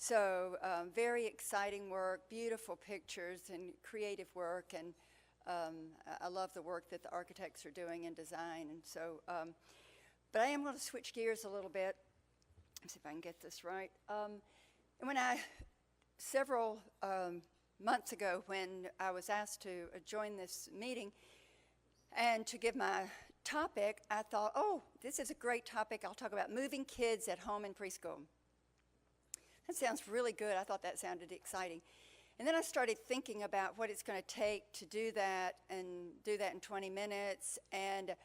So very exciting work, beautiful pictures and creative work, and I love the work that the architects are doing in design. And so, but I am going to switch gears a little bit. Let's see if I can get this right. And when several months ago, when I was asked to join this meeting and to give my topic, I thought, oh, this is a great topic. I'll talk about moving kids at home in preschool. That sounds really good. I thought that sounded exciting. And then I started thinking about what it's going to take to do that and do that in 20 minutes and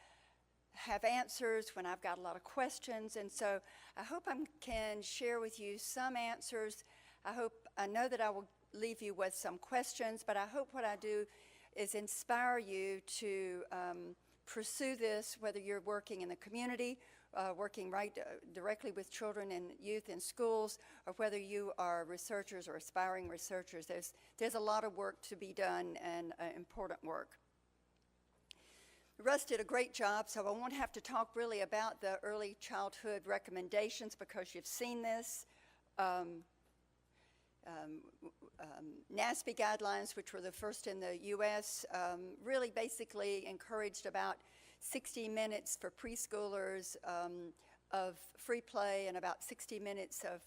have answers when I've got a lot of questions. And so I hope I can share with you some answers. I know that I will leave you with some questions, but I hope what I do is inspire you to pursue this, whether you're working in the community, working directly with children and youth in schools, or whether you are researchers or aspiring researchers. There's a lot of work to be done, and important work. Russ did a great job, so I won't have to talk really about the early childhood recommendations because you've seen this. NASB guidelines, which were the first in the U.S., really basically encouraged about 60 minutes for preschoolers of free play and about 60 minutes of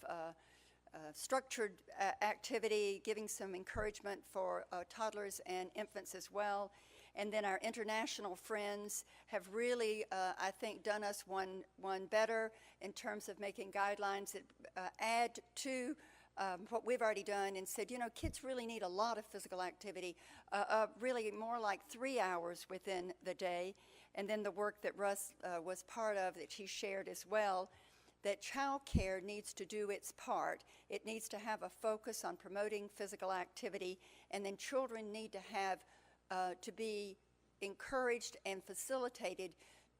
structured activity, giving some encouragement for toddlers and infants as well. And then our international friends have really, I think, done us one better in terms of making guidelines that add to what we've already done and said, you know, kids really need a lot of physical activity, really more like 3 hours within the day. And then the work that Russ was part of that he shared as well, that child care needs to do its part. It needs to have a focus on promoting physical activity, and then children need to have to be encouraged and facilitated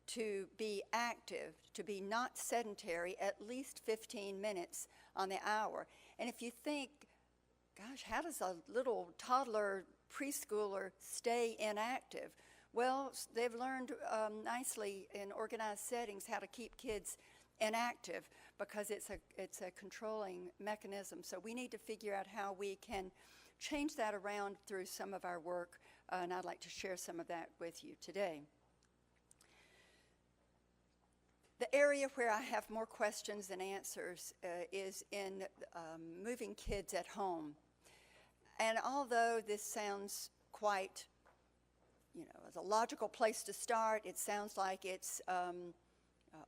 to be active, to be not sedentary, at least 15 minutes on the hour. And if you think, gosh, how does a little toddler preschooler stay inactive? Well, they've learned nicely in organized settings how to keep kids inactive because it's a controlling mechanism. So we need to figure out how we can change that around through some of our work, and I'd like to share some of that with you today. The area where I have more questions than answers is in moving kids at home. And although this sounds quite, you know, as a logical place to start, it sounds like it's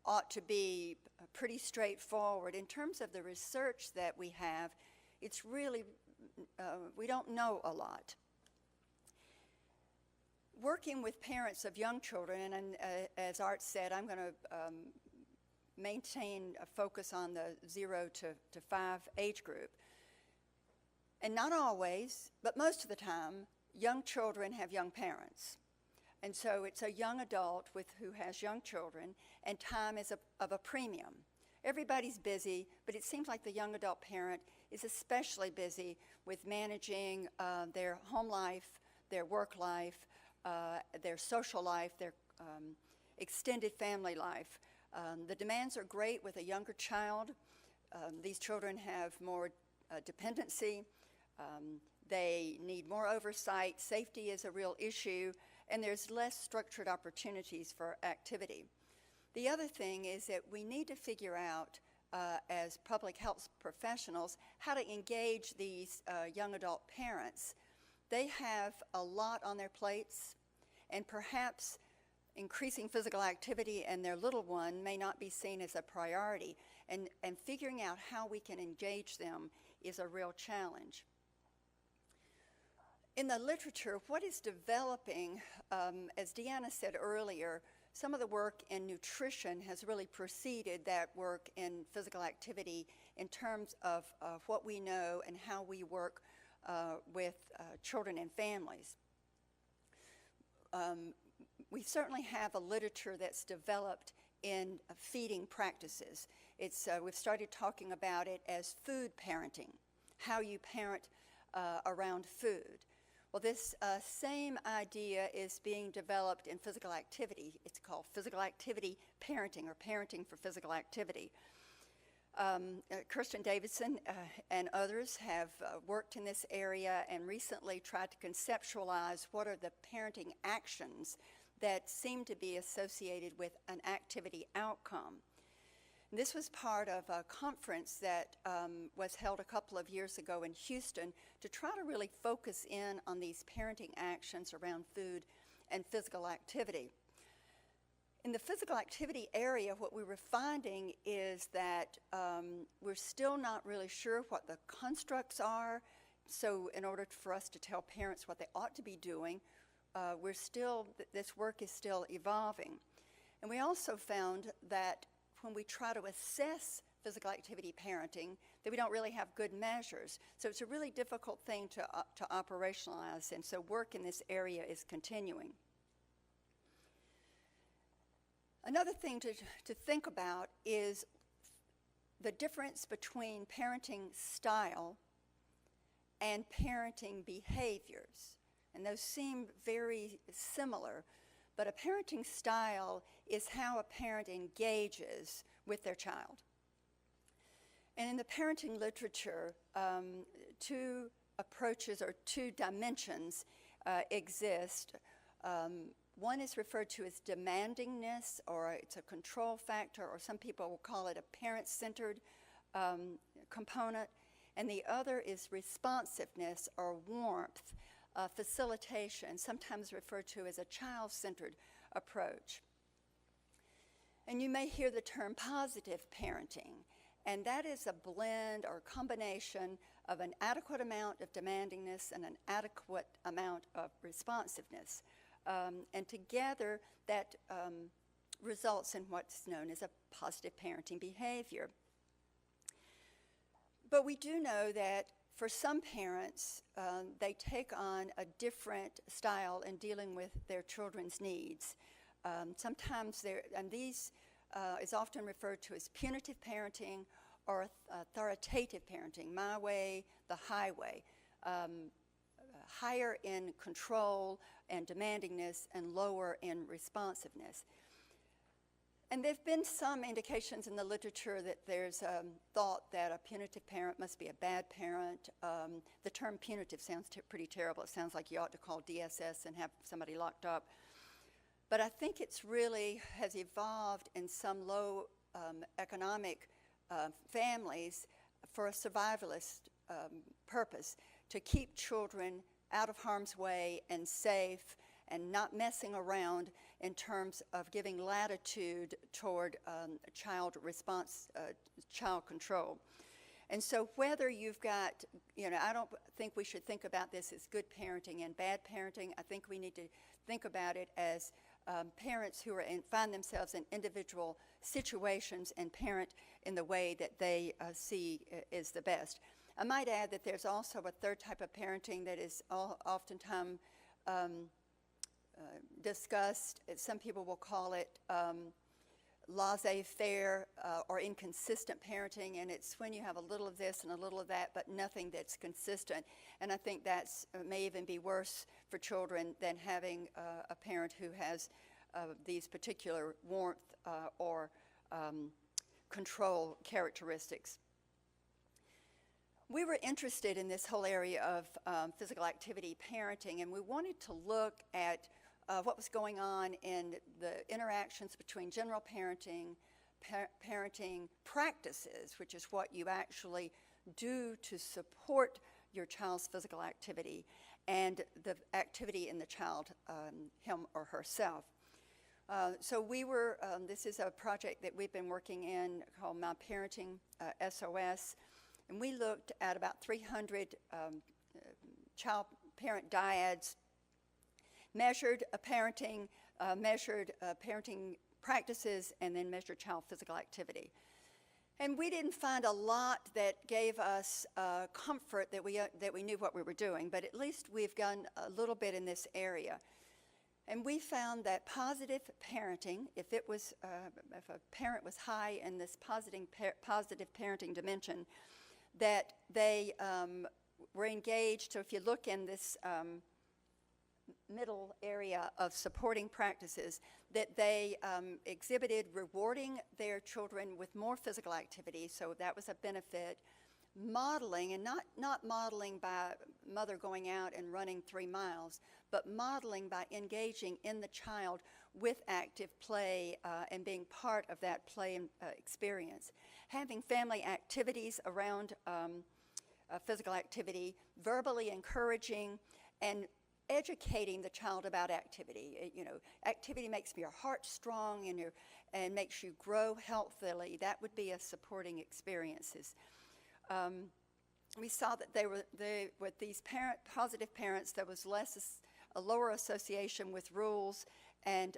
ought to be pretty straightforward. In terms of the research that we have, it's really, we don't know a lot. Working with parents of young children, and as Art said, I'm going to maintain a focus on the 0 to 5 age group. And not always, but most of the time, young children have young parents. And so it's a young adult who has young children, and time is of a premium. Everybody's busy, but it seems like the young adult parent is especially busy with managing their home life, their work life, their social life, their extended family life. The demands are great with a younger child. These children have more dependency. They need more oversight. Safety is a real issue, and there's less structured opportunities for activity. The other thing is that we need to figure out, as public health professionals, how to engage these young adult parents. They have a lot on their plates, and perhaps increasing physical activity in their little one may not be seen as a priority, and figuring out how we can engage them is a real challenge. In the literature, what is developing, as Deanna said earlier, some of the work in nutrition has really preceded that work in physical activity in terms of what we know and how we work with children and families. We certainly have a literature that's developed in feeding practices. We've started talking about it as food parenting, how you parent around food. Well, this same idea is being developed in physical activity. It's called physical activity parenting, or parenting for physical activity. Kirsten Davidson and others have worked in this area and recently tried to conceptualize what are the parenting actions that seem to be associated with an activity outcome. This was part of a conference that was held a couple of years ago in Houston to try to really focus in on these parenting actions around food and physical activity. In the physical activity area, what we were finding is that we're still not really sure what the constructs are. So in order for us to tell parents what they ought to be doing, this work is still evolving. And we also found that when we try to assess physical activity parenting, that we don't really have good measures. So it's a really difficult thing to operationalize, and so work in this area is continuing. Another thing to think about is the difference between parenting style and parenting behaviors. And those seem very similar, but a parenting style is how a parent engages with their child. And in the parenting literature, two approaches or two dimensions exist. One is referred to as demandingness, or it's a control factor, or some people will call it a parent-centered component. And the other is responsiveness or warmth, facilitation, sometimes referred to as a child-centered approach. And you may hear the term positive parenting, and that is a blend or combination of an adequate amount of demandingness and an adequate amount of responsiveness. And together, that results in what's known as a positive parenting behavior. But we do know that for some parents, they take on a different style in dealing with their children's needs. Sometimes these is often referred to as punitive parenting or authoritative parenting, my way, the highway. Higher in control and demandingness and lower in responsiveness. And there have been some indications in the literature that there's thought that a punitive parent must be a bad parent. The term punitive sounds pretty terrible. It sounds like you ought to call DSS and have somebody locked up. But I think it's really has evolved in some low economic families for a survivalist purpose, to keep children out of harm's way and safe and not messing around in terms of giving latitude toward child control. And so whether you've got, I don't think we should think about this as good parenting and bad parenting. I think we need to think about it as parents who find themselves in individual situations and parent in the way that they see is the best. I might add that there's also a third type of parenting that is oftentimes discussed. Some people will call it laissez-faire or inconsistent parenting, and it's when you have a little of this and a little of that, but nothing that's consistent. And I think that's may even be worse for children than having a parent who has these particular warmth or control characteristics. We were interested in this whole area of physical activity parenting, and we wanted to look at what was going on in the interactions between general parenting, parenting practices, which is what you actually do to support your child's physical activity, and the activity in the child, him or herself. So we were, this is a project that we've been working in called My Parenting SOS, and we looked at about 300 child-parent dyads, measured parenting practices, and then measured child physical activity. And we didn't find a lot that gave us comfort that we knew what we were doing, but at least we've done a little bit in this area. And we found that positive parenting, if a parent was high in this positive parenting dimension, that they were engaged. So if you look in this middle area of supporting practices, that they exhibited rewarding their children with more physical activity, so that was a benefit. Modeling, and not modeling by mother going out and running 3 miles, but modeling by engaging in the child with active play and being part of that play and experience. Having family activities around physical activity, verbally encouraging and educating the child about activity. Activity makes your heart strong and makes you grow healthily. That would be a supporting experiences. We saw that with these positive parents, there was a lower association with rules and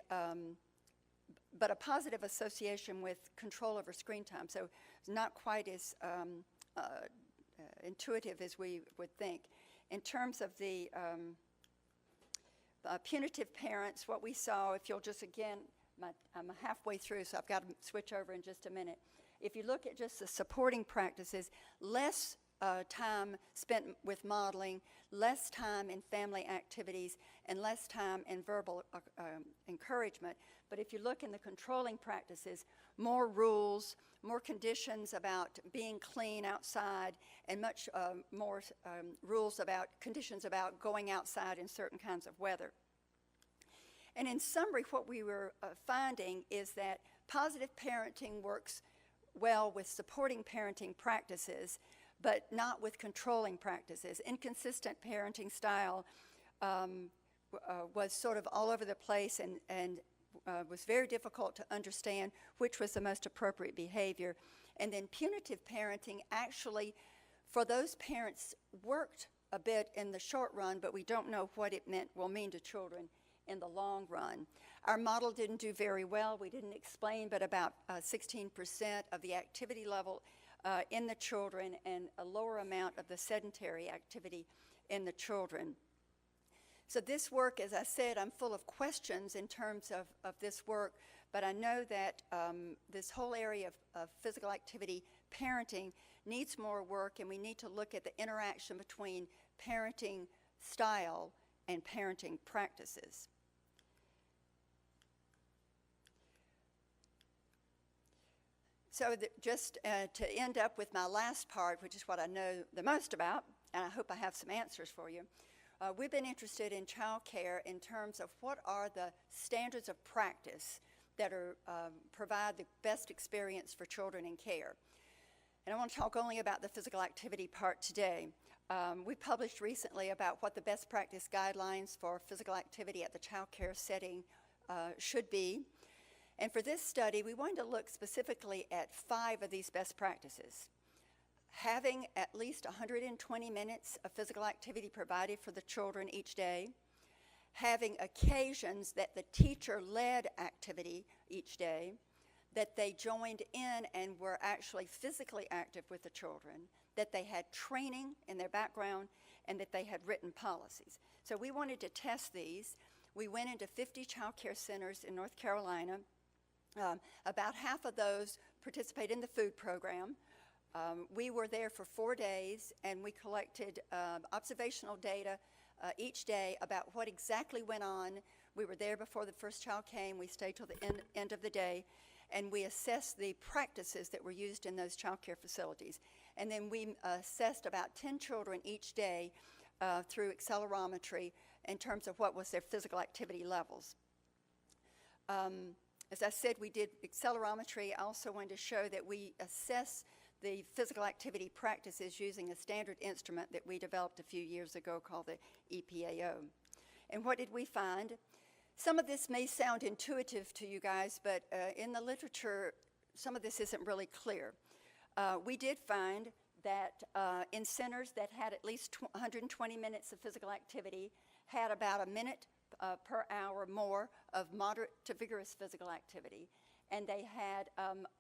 but a positive association with control over screen time. So it's not quite as intuitive as we would think. In terms of the punitive parents, what we saw, if you'll just again, I'm halfway through, so I've got to switch over in just a minute. If you look at just the supporting practices, less time spent with modeling, less time in family activities, and less time in verbal encouragement. But if you look in the controlling practices, more rules, more conditions about being clean outside, and much more conditions about going outside in certain kinds of weather. And in summary, what we were finding is that positive parenting works well with supporting parenting practices, but not with controlling practices. Inconsistent parenting style was sort of all over the place and was very difficult to understand which was the most appropriate behavior. And then punitive parenting actually, for those parents, worked a bit in the short run, but we don't know what it will mean to children in the long run. Our model didn't do very well. We didn't explain, but about 16% of the activity level in the children and a lower amount of the sedentary activity in the children. So this work, as I said, I'm full of questions in terms of this work, but I know that this whole area of physical activity parenting needs more work, and we need to look at the interaction between parenting style and parenting practices. So just to end up with my last part, which is what I know the most about, and I hope I have some answers for you. We've been interested in child care in terms of what are the standards of practice that provide the best experience for children in care. And I want to talk only about the physical activity part today. We published recently about what the best practice guidelines for physical activity at the child care setting should be. And for this study, we wanted to look specifically at 5 of these best practices. Having at least 120 minutes of physical activity provided for the children each day. Having occasions that the teacher led activity each day, that they joined in and were actually physically active with the children, that they had training in their background, and that they had written policies. So we wanted to test these. We went into 50 child care centers in North Carolina. About half of those participate in the food program. We were there for 4 days, and we collected observational data each day about what exactly went on. We were there before the first child came. We stayed till the end of the day, and we assessed the practices that were used in those child care facilities. And then we assessed about 10 children each day through accelerometry in terms of what was their physical activity levels. As I said, we did accelerometry. I also wanted to show that we assess the physical activity practices using a standard instrument that we developed a few years ago called the EPAO. And what did we find? Some of this may sound intuitive to you guys, but in the literature, some of this isn't really clear. We did find that in centers that had at least 120 minutes of physical activity, had about a minute per hour more of moderate to vigorous physical activity, and they had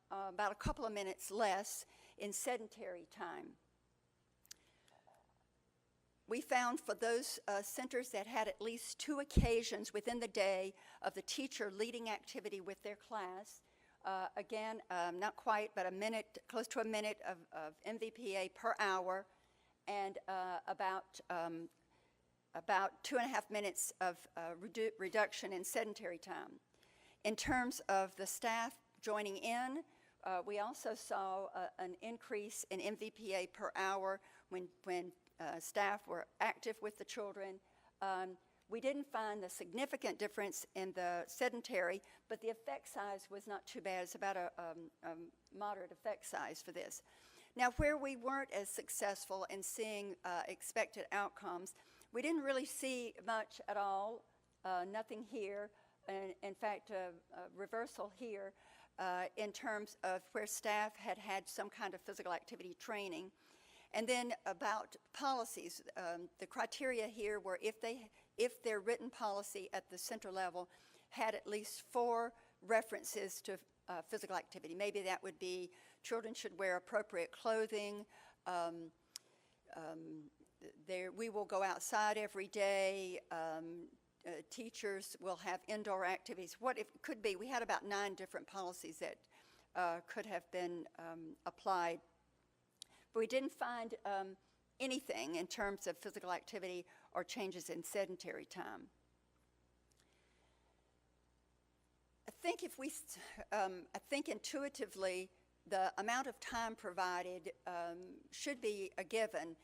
about a couple of minutes less in sedentary time. We found for those centers that had at least 2 occasions within the day of the teacher leading activity with their class, again, not quite, but a minute, close to a minute of MVPA per hour, and about 2.5 minutes of reduction in sedentary time. In terms of the staff joining in, we also saw an increase in MVPA per hour when staff were active with the children. We didn't find a significant difference in the sedentary, but the effect size was not too bad. It's about a moderate effect size for this. Now, where we weren't as successful in seeing expected outcomes, we didn't really see much at all, nothing here. And in fact, a reversal here in terms of where staff had some kind of physical activity training. And then about policies, the criteria here were if their written policy at the center level had at least 4 references to physical activity. Maybe that would be children should wear appropriate clothing, we will go outside every day, teachers will have indoor activities. What it could be, we had about 9 different policies that could have been applied. But we didn't find anything in terms of physical activity or changes in sedentary time. I think intuitively the amount of time provided should be a given,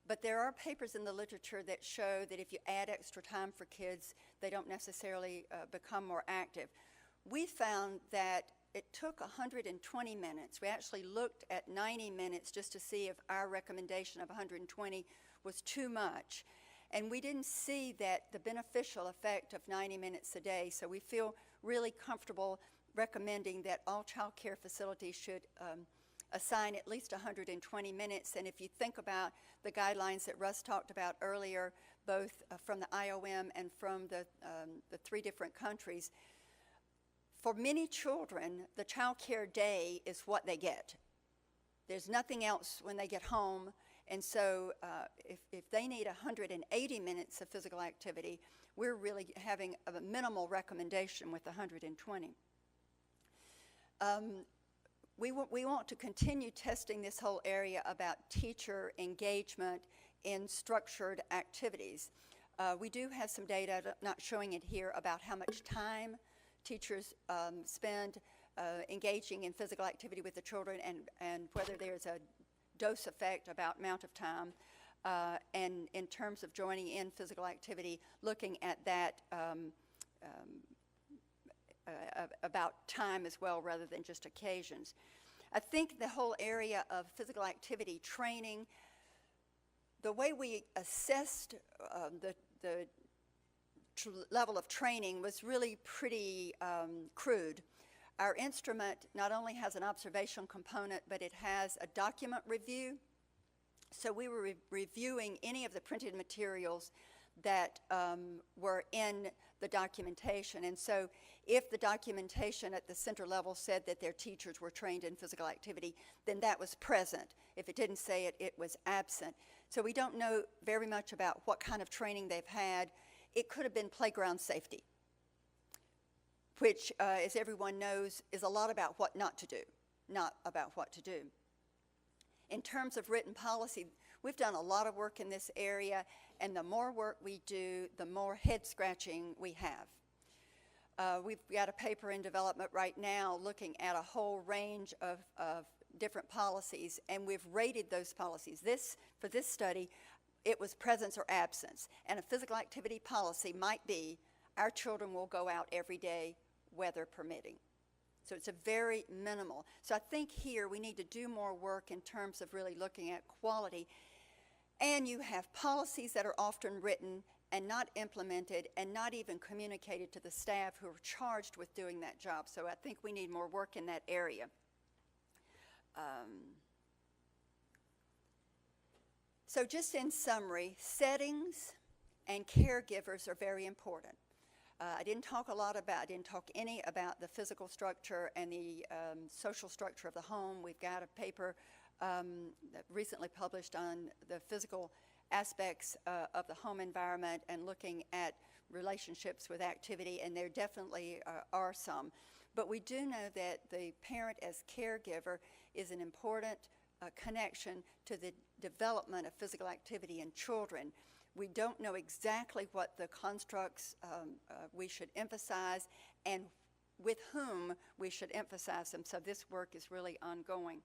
but there are papers in the literature that show that if you add extra time for kids, they don't necessarily become more active. We found that it took 120 minutes. We actually looked at 90 minutes just to see if our recommendation of 120 was too much. And we didn't see that the beneficial effect of 90 minutes a day, so we feel really comfortable recommending that all child care facilities should assign at least 120 minutes. And if you think about the guidelines that Russ talked about earlier, both from the IOM and from the 3 different countries, for many children, the child care day is what they get. There's nothing else when they get home. And so if they need 180 minutes of physical activity, we're really having a minimal recommendation with 120. We want to continue testing this whole area about teacher engagement in structured activities. We do have some data, not showing it here, about how much time teachers spend engaging in physical activity with the children and whether there's a dose effect about amount of time. And in terms of joining in physical activity, looking at that about time as well rather than just occasions. I think the whole area of physical activity training, the way we assessed the level of training was really pretty crude. Our instrument not only has an observation component, but it has a document review. So we were reviewing any of the printed materials that were in the documentation. And so if the documentation at the center level said that their teachers were trained in physical activity, then that was present. If it didn't say it, it was absent. So we don't know very much about what kind of training they've had. It could have been playground safety, which, as everyone knows, is a lot about what not to do, not about what to do. In terms of written policy, we've done a lot of work in this area, and the more work we do, the more head scratching we have. We've got a paper in development right now looking at a whole range of different policies, and we've rated those policies. For this study, it was presence or absence, and a physical activity policy might be our children will go out every day, weather permitting. So it's a very minimal. So I think here we need to do more work in terms of really looking at quality. And you have policies that are often written and not implemented and not even communicated to the staff who are charged with doing that job. So I think we need more work in that area. So just in summary, settings and caregivers are very important. I didn't talk any about the physical structure and the social structure of the home. We've got a paper that recently published on the physical aspects of the home environment and looking at relationships with activity, and there definitely are some. But we do know that the parent as caregiver is an important connection to the development of physical activity in children. We don't know exactly what the constructs we should emphasize, and with whom we should emphasize them. So this work is really ongoing.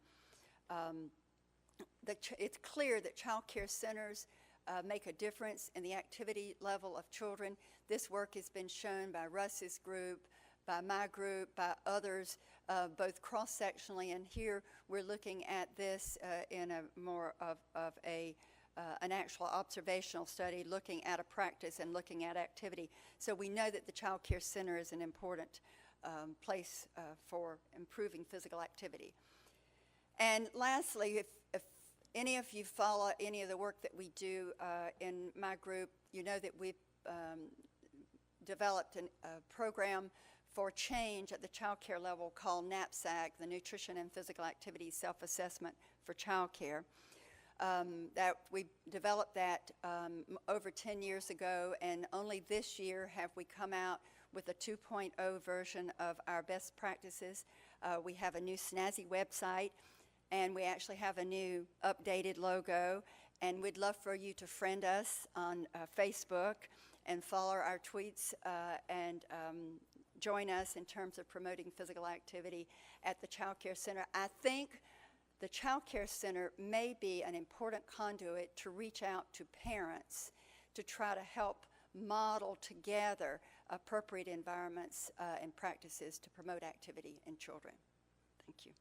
It's clear that child care centers make a difference in the activity level of children. This work has been shown by Russ's group, by my group, by others, both cross-sectionally, and here we're looking at this in a more of an actual observational study, looking at a practice and looking at activity. So we know that the child care center is an important place for improving physical activity. And lastly, if any of you follow any of the work that we do in my group, you know that we've developed a program for change at the child care level called NAPSAC, the Nutrition and Physical Activity Self-Assessment for Child Care. That we developed that over 10 years ago, and only this year have we come out with a 2.0 version of our best practices. We have a new snazzy website, and we actually have a new updated logo, and we'd love for you to friend us on Facebook and follow our tweets and join us in terms of promoting physical activity at the Child Care Center. I think the Child Care Center may be an important conduit to reach out to parents to try to help model together appropriate environments and practices to promote activity in children. Thank you.